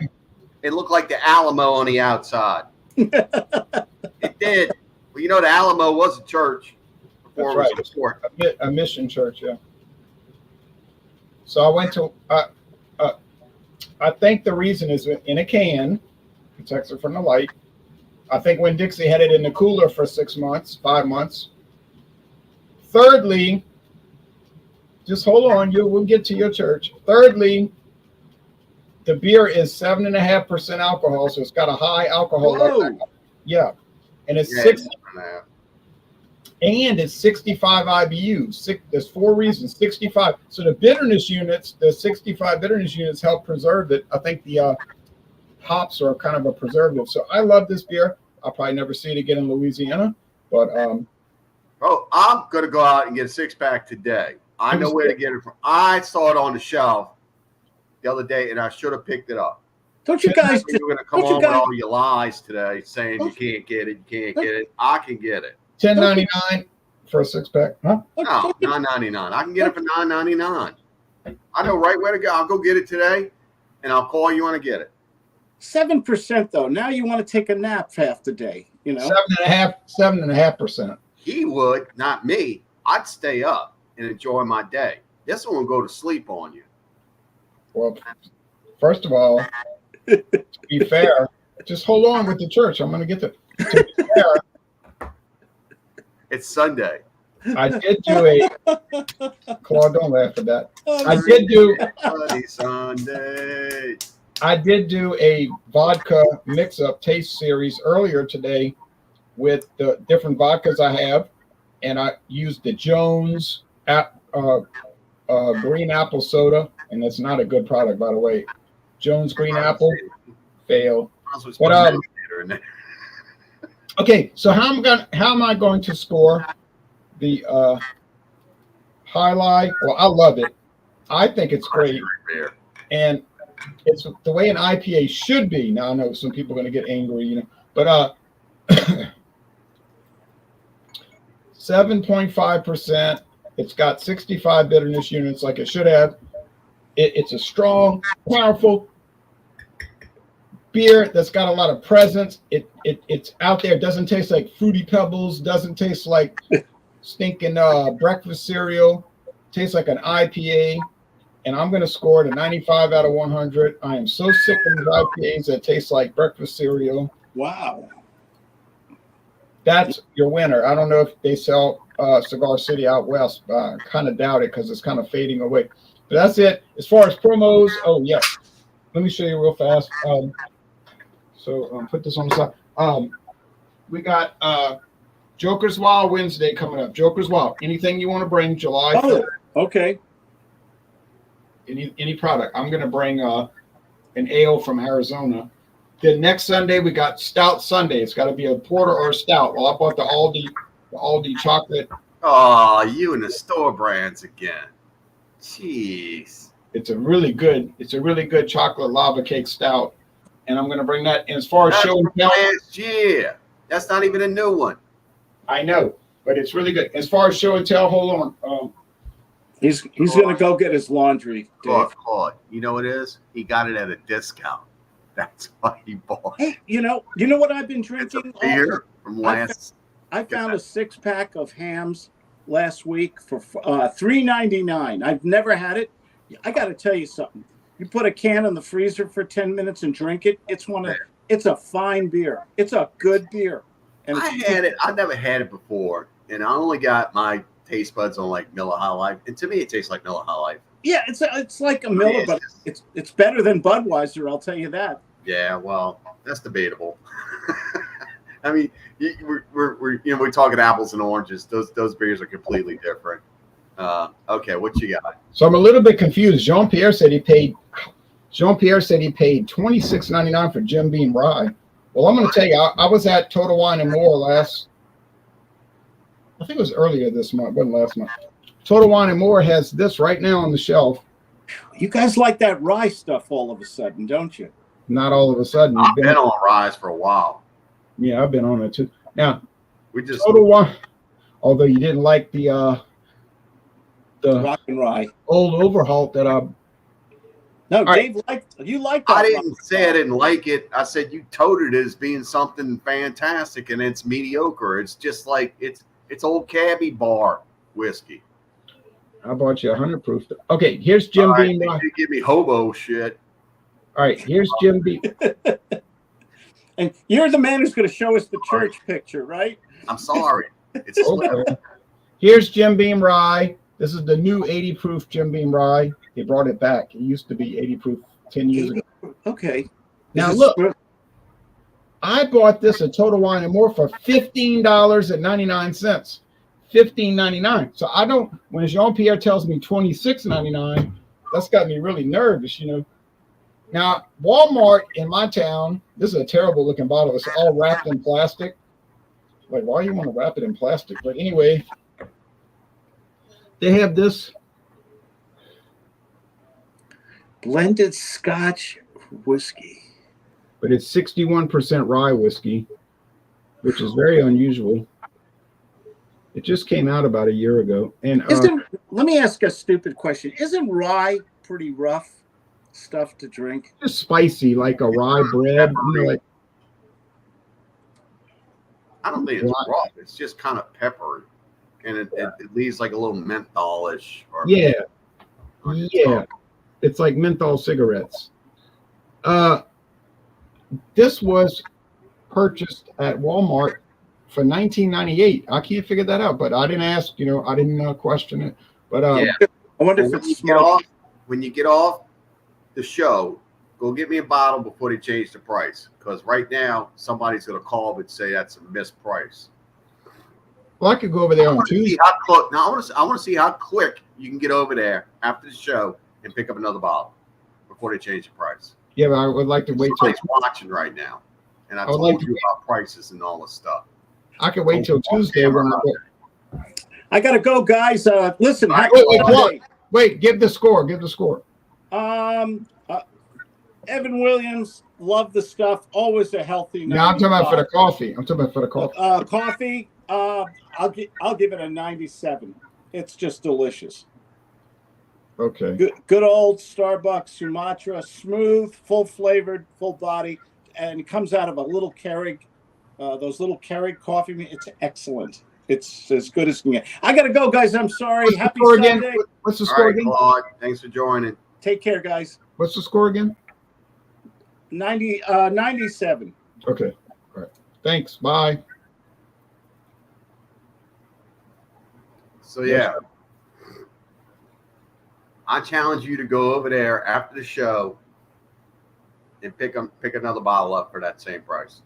[SPEAKER 2] It looked like the Alamo on the outside. It did. Well, the Alamo was a church before
[SPEAKER 1] That's
[SPEAKER 2] it was
[SPEAKER 1] right.
[SPEAKER 2] a sport.
[SPEAKER 1] A mission church, yeah. So I went to I think the reason is in a can, protects it from the light. I think when Dixie had it in the cooler for 6 months, 5 months. Thirdly, just hold on, we'll get to your church. Thirdly, the beer is 7.5% alcohol, so it's got a high alcohol level. Yeah, and it's
[SPEAKER 2] Yeah,
[SPEAKER 1] 6,
[SPEAKER 2] yeah.
[SPEAKER 1] and it's 65 IBUs. There's 4 reasons. 65. So the bitterness units, the 65 bitterness units help preserve it. I think the hops are kind of a preservative. So I love this beer. I'll probably never see it again in Louisiana, but
[SPEAKER 2] Oh, I'm gonna go out and get a 6-pack today. I know where to get it from. I saw it on the shelf the other day, and I should have picked it up.
[SPEAKER 3] Don't you guys?
[SPEAKER 2] You're gonna come on with all your lies today, saying you can't get it, you can't get it. I can get it.
[SPEAKER 1] $10.99 for a 6-pack, huh?
[SPEAKER 2] No, $9.99. I can get it for $9.99. I know right where to go. I'll go get it today, and I'll call you when I get it.
[SPEAKER 3] 7% though. Now you want to take a nap half the day.
[SPEAKER 1] 7.5%.
[SPEAKER 2] He would, not me. I'd stay up and enjoy my day. This one will go to sleep on you.
[SPEAKER 1] Well, first of all, to be fair, just hold on with the church. I'm going to get to be fair.
[SPEAKER 2] It's Sunday.
[SPEAKER 1] I did do a Claude. Don't laugh at that. I did do a vodka mix-up taste series earlier today with the different vodkas I have, and I used the Jones green apple soda, and that's not a good product, by the way. Jones green apple, fail. But okay, so how am I going to score the High Life? Well, I love it. I think it's great, and it's the way an IPA should be. Now I know some people are going to get angry, but 7.5%. It's got 65 bitterness units, like it should have. It's a strong, powerful beer that's got a lot of presence. It's out there. It doesn't taste like Fruity Pebbles. Doesn't taste like stinking breakfast cereal. Tastes like an IPA. And I'm going to score it a 95 out of 100. I am so sick of these IPAs that taste like breakfast cereal.
[SPEAKER 3] Wow.
[SPEAKER 1] That's your winner. I don't know if they sell Cigar City out west, but I kind of doubt it because it's kind of fading away. But that's it. As far as promos, oh, yeah. Let me show you real fast. So put this on the side. We got Joker's Wild Wednesday coming up. Joker's Wild. Anything you want to bring July 3rd.
[SPEAKER 3] Okay.
[SPEAKER 1] Any product. I'm going to bring an ale from Arizona. The next Sunday, we got Stout Sunday. It's got to be a porter or a stout. Well, I bought the Aldi chocolate.
[SPEAKER 2] Oh, you and the store brands again. Jeez.
[SPEAKER 1] It's a really good chocolate lava cake stout. And I'm going to bring that. And as far as show and tell,
[SPEAKER 2] last year. That's not even a new one.
[SPEAKER 1] I know, but it's really good. As far as show and tell, hold on.
[SPEAKER 3] He's going to go get his laundry, Dave.
[SPEAKER 2] Claude. You know what it is? He got it at a discount. That's why he bought it.
[SPEAKER 3] Hey, you know what I've been drinking?
[SPEAKER 2] It's a beer from last.
[SPEAKER 3] I found a 6-pack of hams last week for $3.99. I've never had it. I got to tell you something. You put a can in the freezer for 10 minutes and drink it. It's a fine beer. It's a good beer. And
[SPEAKER 2] I had it. I've never had it before, and I only got my taste buds on like Miller High Life, and to me, it tastes like Miller High Life.
[SPEAKER 3] Yeah, it's like a Miller, but it's better than Budweiser. I'll tell you that.
[SPEAKER 2] Yeah, well, that's debatable. I mean, we're talking apples and oranges. Those beers are completely different. Okay, what you got?
[SPEAKER 1] So I'm a little bit confused. Jean-Pierre said he paid $26.99 for Jim Beam Rye. Well, I'm going to tell you, I was at Total Wine and More I think it was earlier this month, wasn't last month. Total Wine and More has this right now on the shelf.
[SPEAKER 3] You guys like that rye stuff all of a sudden, don't you?
[SPEAKER 1] Not all of a sudden.
[SPEAKER 2] I've been on Rise for a while.
[SPEAKER 1] Yeah, I've been on it too. Now,
[SPEAKER 2] we just
[SPEAKER 1] Total Wine, although you didn't like the
[SPEAKER 3] rock and rye
[SPEAKER 1] old overhaul that I.
[SPEAKER 3] No, Dave liked. You liked that.
[SPEAKER 2] I didn't say I didn't like it. I said you touted it as being something fantastic, and it's mediocre. It's just like it's old cabbie bar whiskey.
[SPEAKER 1] I bought you 100 proof. Okay, here's Jim Beam Rye.
[SPEAKER 2] You give me hobo shit.
[SPEAKER 1] All right, here's Jim Beam.
[SPEAKER 3] And you're the man who's going to show us the church picture, right?
[SPEAKER 2] I'm sorry. It's
[SPEAKER 1] Okay. Here's Jim Beam Rye. This is the new 80 proof Jim Beam Rye. They brought it back. It used to be 80 proof 10 years ago.
[SPEAKER 3] Okay.
[SPEAKER 1] Now look, I bought this at Total Wine and More for $15.99. $15.99. So I don't. When Jean Pierre tells me $26.99, that's got me really nervous, you know. Now Walmart in my town. This is a terrible looking bottle. It's all wrapped in plastic. Like, why do you want to wrap it in plastic? But anyway, they have this
[SPEAKER 3] blended Scotch whiskey.
[SPEAKER 1] But it's 61% rye whiskey, which is very unusual. It just came out about a year ago. And
[SPEAKER 3] let me ask a stupid question. Isn't rye pretty rough stuff to drink?
[SPEAKER 1] Just spicy, like a rye bread. You know, like,
[SPEAKER 2] I don't think it's rough. It's just kind of peppery. And it leaves like a little mentholish. Or
[SPEAKER 1] yeah. It's like menthol cigarettes. This was purchased at Walmart for $19.98. I can't figure that out, but I didn't ask. You know, I didn't question it. But
[SPEAKER 3] I wonder if it's small.
[SPEAKER 2] When you get off the show, go get me a bottle before they change the price. Because right now, somebody's going to call and say that's a missed price.
[SPEAKER 1] Well, I could go over there on Tuesday.
[SPEAKER 2] I want to see how quick you can get over there after the show and pick up another bottle before they change the price.
[SPEAKER 1] Yeah, but I would like to wait till
[SPEAKER 2] watching right now, and I told you about prices and all this stuff.
[SPEAKER 1] I could wait till Tuesday when I go.
[SPEAKER 3] I gotta go, guys. Listen.
[SPEAKER 1] Wait. Give the score. Give the score.
[SPEAKER 3] Evan Williams, love the stuff. Always a healthy.
[SPEAKER 1] No, I'm talking about for the coffee.
[SPEAKER 3] Coffee. I'll give it a 97. It's just delicious.
[SPEAKER 1] Okay.
[SPEAKER 3] Good old Starbucks Sumatra, smooth, full flavored, full body, and it comes out of a little Keurig. Those little Keurig coffee. It's excellent. It's as good as it can get. I gotta go, guys. I'm sorry. Happy Sunday.
[SPEAKER 1] What's the score again?
[SPEAKER 2] Claude, thanks for joining.
[SPEAKER 3] Take care, guys.
[SPEAKER 1] What's the score again?
[SPEAKER 3] 97.
[SPEAKER 1] Okay. All right. Thanks. Bye.
[SPEAKER 2] So yeah, I challenge you to go over there after the show and pick another bottle up for that same price.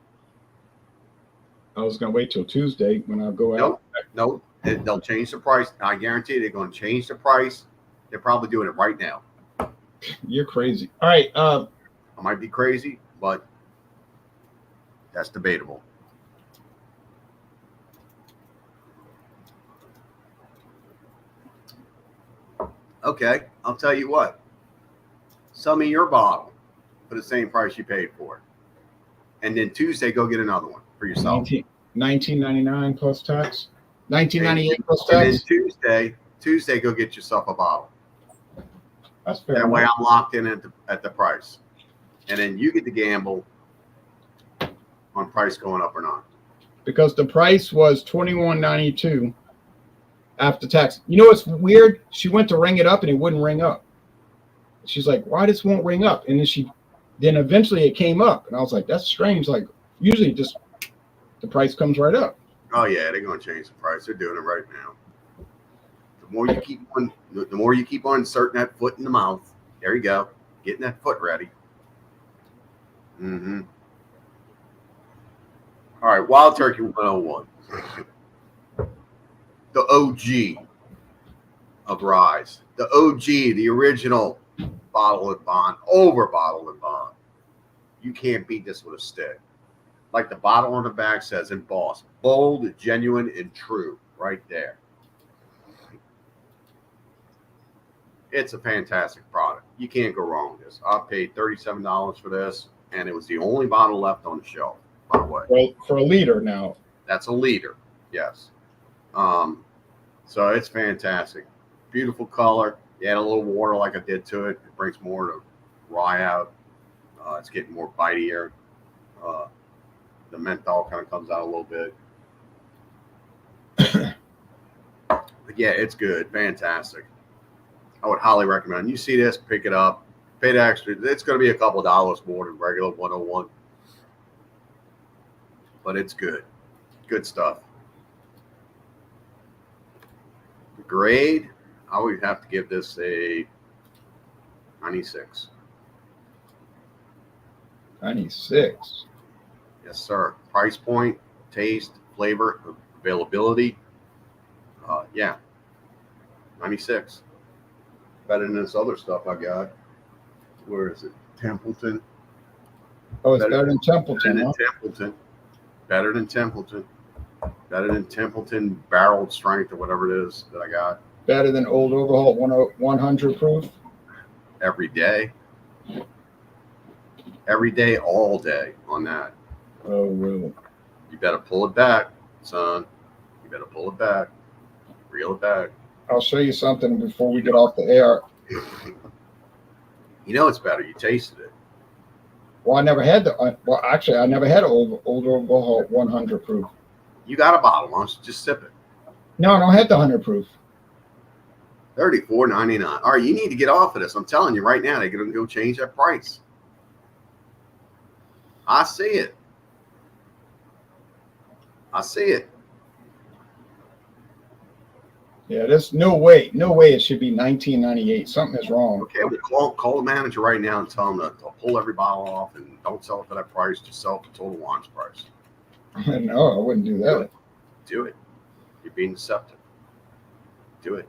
[SPEAKER 1] I was gonna wait till Tuesday when I go out.
[SPEAKER 2] Nope. They'll change the price. I guarantee they're going to change the price. They're probably doing it right now.
[SPEAKER 1] You're crazy. All right.
[SPEAKER 2] I might be crazy, but that's debatable. Okay, I'll tell you what. Sell me your bottle for the same price you paid for it. And then Tuesday, go get another one for yourself.
[SPEAKER 1] $19.99 plus tax. $19.98 plus tax.
[SPEAKER 2] And then Tuesday, go get yourself a bottle.
[SPEAKER 1] That's fair.
[SPEAKER 2] That way I'm locked in at the price. And then you get to gamble on price going up or not.
[SPEAKER 1] Because the price was $21.92 after tax. You know what's weird? She went to ring it up and it wouldn't ring up. She's like, why this won't ring up? And then eventually it came up. And I was like, that's strange. Like, usually just the price comes right up.
[SPEAKER 2] Oh yeah, they're gonna change the price. They're doing it right now. The more you keep on inserting that foot in the mouth, there you go. Getting that foot ready. Mm-hmm. All right, Wild Turkey 101. The OG of Rise. The OG, the original bottle and bond, over bottle and bond. You can't beat this with a stick. Like the bottle on the back says, embossed, bold, genuine, and true, right there. It's a fantastic product. You can't go wrong with this. I paid $37 for this, and it was the only bottle left on the shelf, by the way.
[SPEAKER 1] Well, for a liter now.
[SPEAKER 2] That's a liter, yes. So it's fantastic. Beautiful color. You add a little water like I did to it. It brings more of the rye out. It's getting more bitier. The menthol kind of comes out a little bit. But yeah, it's good. Fantastic. I would highly recommend. You see this, pick it up paid extra. It's going to be a couple of dollars more than regular 101, but it's good. Good stuff. The grade, I would have to give this a 96.
[SPEAKER 1] 96.
[SPEAKER 2] Yes, sir. Price point, taste, flavor, availability. Yeah, 96. Better than this other stuff I got. Where is it? Templeton.
[SPEAKER 1] Oh, it's better than Templeton, huh?
[SPEAKER 2] Templeton. Better than Templeton. Better than Templeton barreled strength or whatever it is that I got.
[SPEAKER 1] Better than Old Overhaul 100 proof?
[SPEAKER 2] Every day. Every day, all day on that.
[SPEAKER 1] Oh, really?
[SPEAKER 2] You better pull it back, son. You better pull it back. Reel it back.
[SPEAKER 1] I'll show you something before we get off the air.
[SPEAKER 2] You know it's better. You tasted it.
[SPEAKER 1] Well, I never had I never had Old Overhaul 100 proof.
[SPEAKER 2] You got a bottle. Why don't you just sip it?
[SPEAKER 1] No, I don't have the 100 proof.
[SPEAKER 2] $34.99. All right, you need to get off of this. I'm telling you right now, they're going to go change that price. I see it. I see it.
[SPEAKER 1] Yeah, there's no way it should be $19.98. Something is wrong.
[SPEAKER 2] Okay, well, call the manager right now and tell him to pull every bottle off and don't sell it for that price. Just sell it for total launch price.
[SPEAKER 1] No, I wouldn't do that.
[SPEAKER 2] Do it. You're being deceptive. Do it.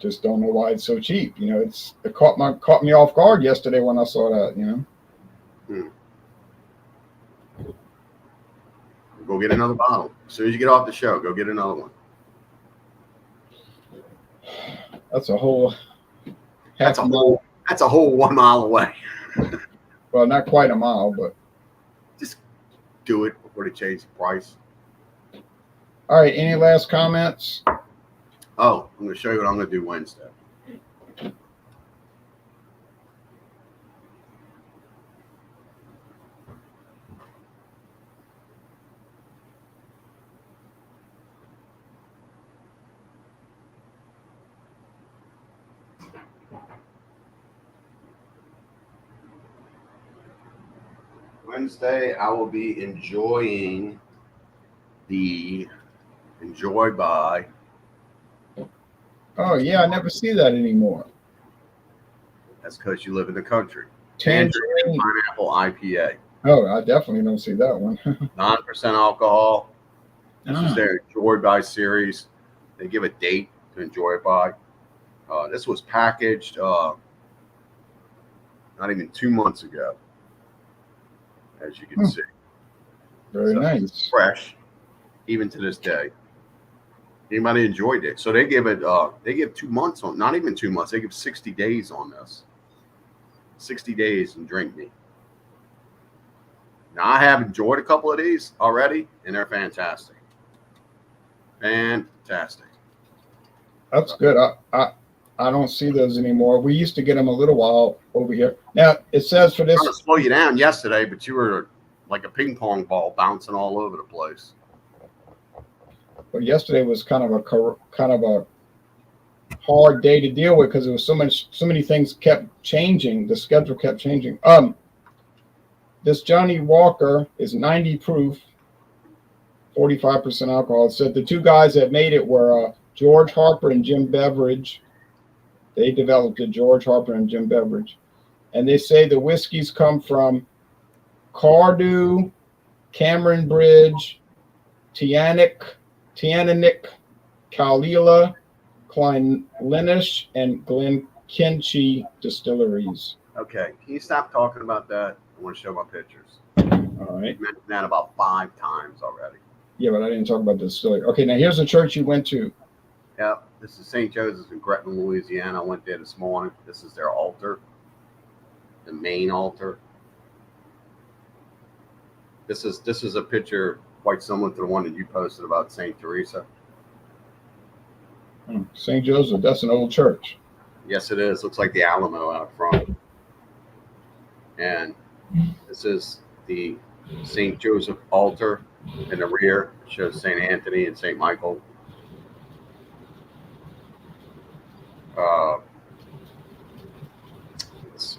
[SPEAKER 1] Just don't know why it's so cheap. You know, it caught me off guard yesterday when I saw that. You know.
[SPEAKER 2] Go get another bottle. As soon as you get off the show, go get another one.
[SPEAKER 1] That's a whole
[SPEAKER 2] That's a whole 1 mile away.
[SPEAKER 1] Well, not quite a mile, but
[SPEAKER 2] just do it before they change the price.
[SPEAKER 1] All right. Any last comments?
[SPEAKER 2] Oh, I'm going to show you what I'm going to do Wednesday. Wednesday, I will be enjoying the Enjoy by.
[SPEAKER 1] Oh, yeah. I never see that anymore.
[SPEAKER 2] That's because you live in the country.
[SPEAKER 1] Tangerine
[SPEAKER 2] Pineapple IPA.
[SPEAKER 1] Oh, I definitely don't see that one.
[SPEAKER 2] 9% alcohol. This is
[SPEAKER 1] Ah.
[SPEAKER 2] their Enjoy by series. They give a date to enjoy it by. This was packaged not even 2 months ago, as you can see.
[SPEAKER 1] Very
[SPEAKER 2] So,
[SPEAKER 1] nice.
[SPEAKER 2] Fresh, even to this day. Anybody enjoyed it? So they give it. They give 2 months on. Not even 2 months. They give 60 days on this. 60 days and drink me. Now I have enjoyed a couple of these already, and they're fantastic. Fantastic.
[SPEAKER 1] That's good. I don't see those anymore. We used to get them a little while over here. Now it says for this.
[SPEAKER 2] I'm trying to slow you down yesterday, but you were like a ping pong ball bouncing all over the place.
[SPEAKER 1] Well, yesterday was kind of a hard day to deal with because there was so many things kept changing. The schedule kept changing. This Johnny Walker is 90 proof, 45% alcohol. It said the two guys that made it were George Harper and Jim Beveridge. They developed it, George Harper and Jim Beveridge. And they say the whiskeys come from Cardew, Cameron Bridge, Tianic, Kalila, Kleinlinish, and Glenkinchie distilleries.
[SPEAKER 2] Okay, can you stop talking about that? I want to show my pictures.
[SPEAKER 1] All right.
[SPEAKER 2] You mentioned that about 5 times already.
[SPEAKER 1] Yeah, but I didn't talk about the distillery. Okay, now here's the church you went to.
[SPEAKER 2] Yep, this is St. Joseph's in Gretna, Louisiana. I went there this morning. This is their altar, the main altar. This is a picture quite similar to the one that you posted about St. Teresa.
[SPEAKER 1] St. Joseph, that's an old church.
[SPEAKER 2] Yes, it is. Looks like the Alamo out front. And this is the St. Joseph altar in the rear. It shows St. Anthony and St. Michael. Let's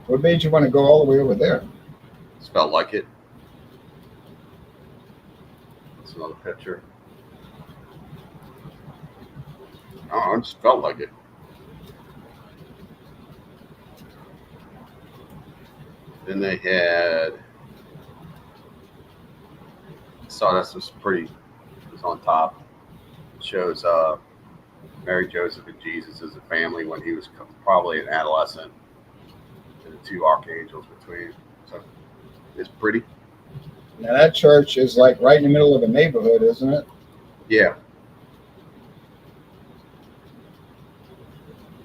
[SPEAKER 1] What made you want to go all the way over there?
[SPEAKER 2] Just felt like it. That's another picture. Oh, I just felt like it. Then they had, saw this was pretty, it was on top. It shows Mary, Joseph, and Jesus as a family when he was probably an adolescent, and the two archangels between. So it's pretty.
[SPEAKER 1] Now that church is like right in the middle of a neighborhood, isn't it?
[SPEAKER 2] Yeah.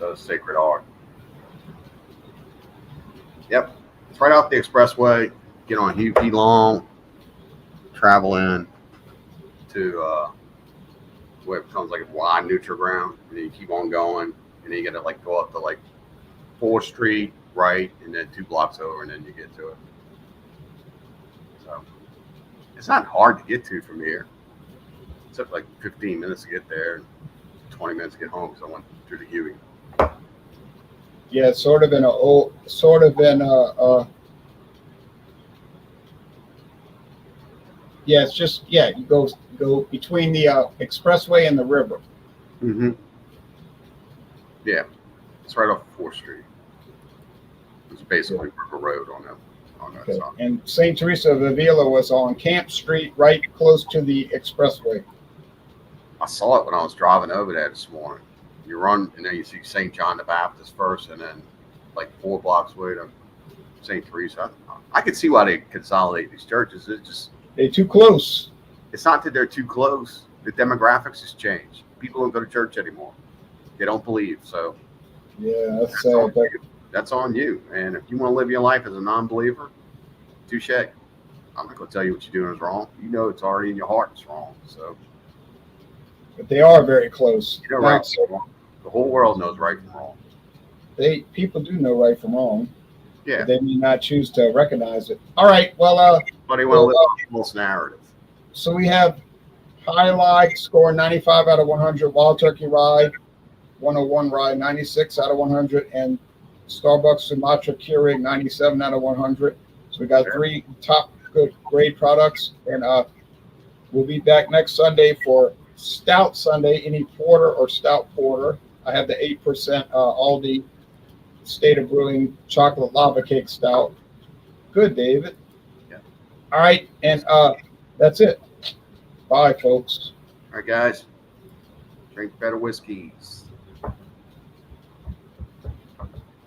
[SPEAKER 2] Those Sacred Heart. Yep. It's right off the expressway. Get on Hugh P. Long, travel in to where it becomes like a wide neutral ground, and then you keep on going, and then you got to like go up to like 4th Street, right, and then 2 blocks over, and then you get to it. So it's not hard to get to from here. It took like 15 minutes to get there, and 20 minutes to get home because I went through the Huey.
[SPEAKER 1] Yeah, it's sort of in yeah, it's just, yeah, you go between the expressway and the river.
[SPEAKER 2] Mm-hmm. Yeah, it's right off 4th Street. It's basically River Road on that
[SPEAKER 1] Okay.
[SPEAKER 2] side.
[SPEAKER 1] And St. Teresa of Avila was on Camp Street, right close to the expressway.
[SPEAKER 2] I saw it when I was driving over there this morning. You run, and then you see St. John the Baptist first, and then like 4 blocks away to St. Teresa. I could see why they consolidate these churches. It's just,
[SPEAKER 1] They're too close.
[SPEAKER 2] it's not that they're too close. The demographics has changed. People don't go to church anymore. They don't believe. So
[SPEAKER 1] Yeah, that's
[SPEAKER 2] that's on
[SPEAKER 1] sad. But
[SPEAKER 2] you. That's on you. And if you want to live your life as a non-believer, touche. I'm not going to tell you what you're doing is wrong. You know it's already in your heart it's wrong. So
[SPEAKER 1] they are very close.
[SPEAKER 2] you know
[SPEAKER 1] Now,
[SPEAKER 2] right from wrong. The whole world knows right from wrong.
[SPEAKER 1] people do know right from wrong.
[SPEAKER 2] Yeah.
[SPEAKER 1] But they may not choose to recognize it. All right. Well,
[SPEAKER 2] But they want to live a false narrative.
[SPEAKER 1] so we have Highlight score 95 out of 100. Wild Turkey Rye 101 Rye 96 out of 100, and Starbucks Sumatra Keurig 97 out of 100. So we got 3 top good grade products, and we'll be back next Sunday for Stout Sunday. Any porter or stout porter. I have the 8% Aldi State of Brewing Chocolate Lava Cake Stout. Good, David.
[SPEAKER 2] Yeah.
[SPEAKER 1] All right, and that's it. Bye, folks.
[SPEAKER 2] All right, guys. Drink better whiskeys.